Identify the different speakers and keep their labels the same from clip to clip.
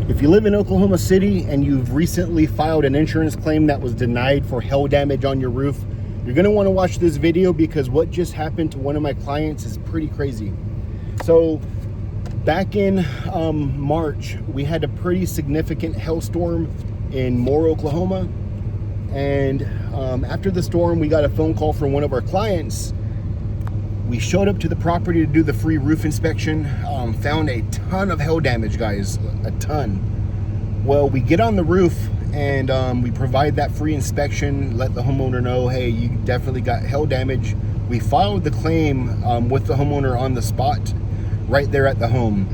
Speaker 1: If you live in Oklahoma City and you've recently filed an insurance claim that was denied for hail damage on your roof, you're going to want to watch this video because what just happened to one of my clients is pretty crazy. So back in March, we had a pretty significant hailstorm in Moore, Oklahoma. And after the storm, we got a phone call from one of our clients. We showed up to the property to do the free roof inspection, found a ton of hail damage, guys, a ton. Well, we get on the roof and we provide that free inspection, let the homeowner know, hey, you definitely got hail damage. We filed the claim with the homeowner on the spot, right there at the home.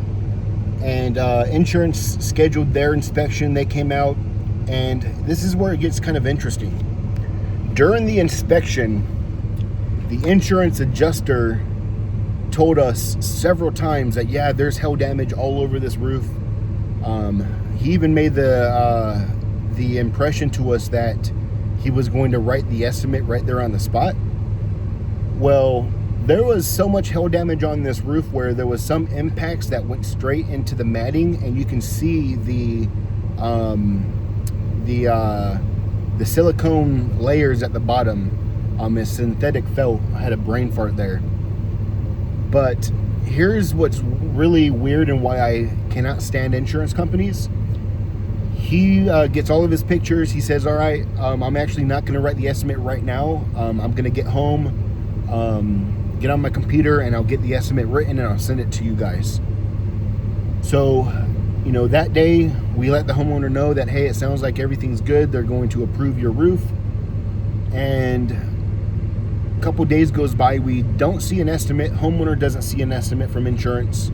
Speaker 1: And insurance scheduled their inspection. They came out, and this is where it gets kind of interesting. During the inspection, the insurance adjuster told us several times that, yeah, there's hail damage all over this roof. He even made the impression to us that he was going to write the estimate right there on the spot. Well, there was so much hail damage on this roof where there was some impacts that went straight into the matting, and you can see the silicone layers at the bottom. Is synthetic felt. I had a brain fart there. But here's what's really weird and why I cannot stand insurance companies. He gets all of his pictures. He says, all right, I'm actually not going to write the estimate right now. I'm going to get home, get on my computer, and I'll get the estimate written and I'll send it to you guys. So, you know, that day we let the homeowner know that, hey, it sounds like everything's good. They're going to approve your roof. And a couple days goes by, we don't see an estimate. Homeowner doesn't see an estimate from insurance.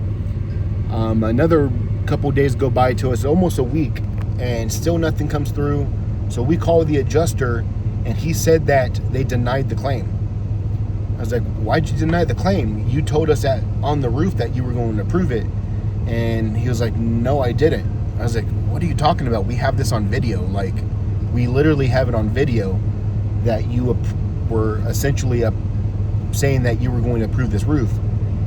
Speaker 1: Another couple days go by to us, almost a week, and still nothing comes through. So we call the adjuster, and he said that they denied the claim. I was like, why'd you deny the claim? You told us that on the roof that you were going to approve it. And he was like, no, I didn't. I was like, what are you talking about? We have this on video. Like, we literally have it on video that you were essentially saying that you were going to approve this roof.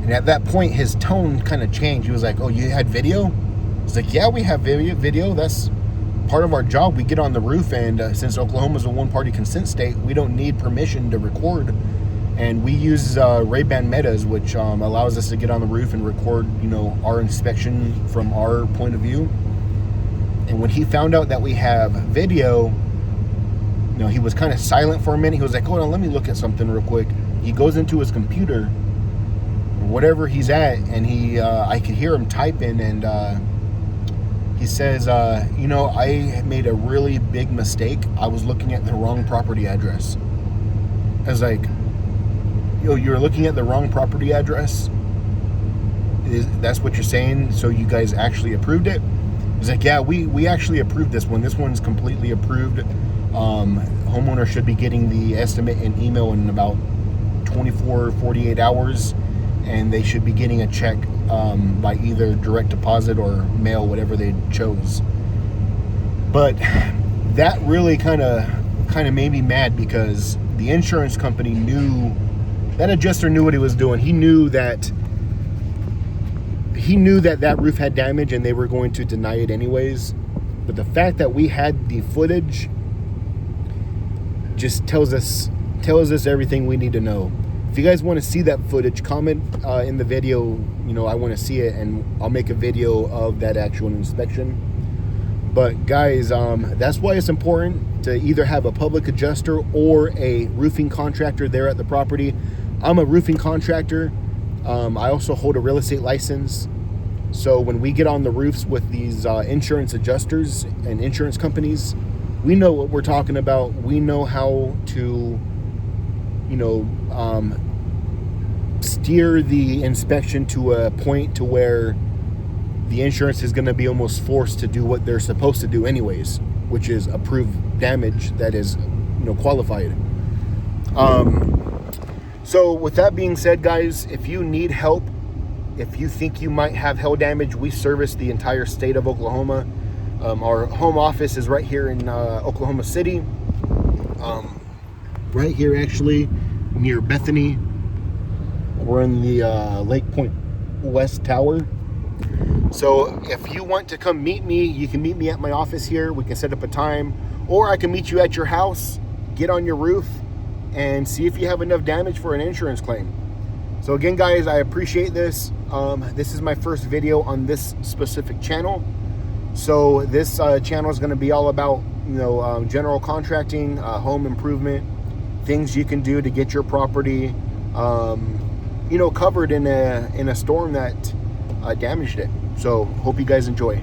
Speaker 1: And at that point, his tone kind of changed. He was like, oh, you had video? I was like, yeah, we have video. That's part of our job. We get on the roof, and since Oklahoma's a one-party consent state, we don't need permission to record. And we use Ray-Ban Metas, which allows us to get on the roof and record, you know, our inspection from our point of view. And when he found out that we have video, you know, he was kind of silent for a minute. He was like, hold on, let me look at something real quick. He goes into his computer, or whatever he's at, and I could hear him typing, and he says, you know, I made a really big mistake. I was looking at the wrong property address. I was like, yo, you're looking at the wrong property address? That's what you're saying? So you guys actually approved it? He's like, yeah, we actually approved this one. This one's completely approved. Homeowner should be getting the estimate in email in about 24, 48 hours, and they should be getting a check by either direct deposit or mail, whatever they chose. But that really kind of made me mad, because the insurance company knew, that adjuster knew what he was doing. He knew that that roof had damage, and they were going to deny it anyways. But the fact that we had the footage just tells us everything we need to know. If you guys want to see that footage, comment in the video, you know, I want to see it, and I'll make a video of that actual inspection. But guys, that's why it's important to either have a public adjuster or a roofing contractor there at the property. I'm a roofing contractor. I also hold a real estate license. So when we get on the roofs with these insurance adjusters and insurance companies, we know what we're talking about. We know how to, you know, steer the inspection to a point to where the insurance is going to be almost forced to do what they're supposed to do anyways, which is approve damage that is, you know, qualified. So with that being said, guys, if you need help, if you think you might have hail damage, we service the entire state of Oklahoma. Our home office is right here in Oklahoma City, right here actually near Bethany. We're in the Lake Point West Tower. So if you want to come meet me, you can meet me at my office here. We can set up a time, or I can meet you at your house, get on your roof, and see if you have enough damage for an insurance claim. So again, guys, I appreciate this. This is my first video on this specific channel. So this channel is going to be all about, general contracting, home improvement, things you can do to get your property, covered in a storm that damaged it. So hope you guys enjoy.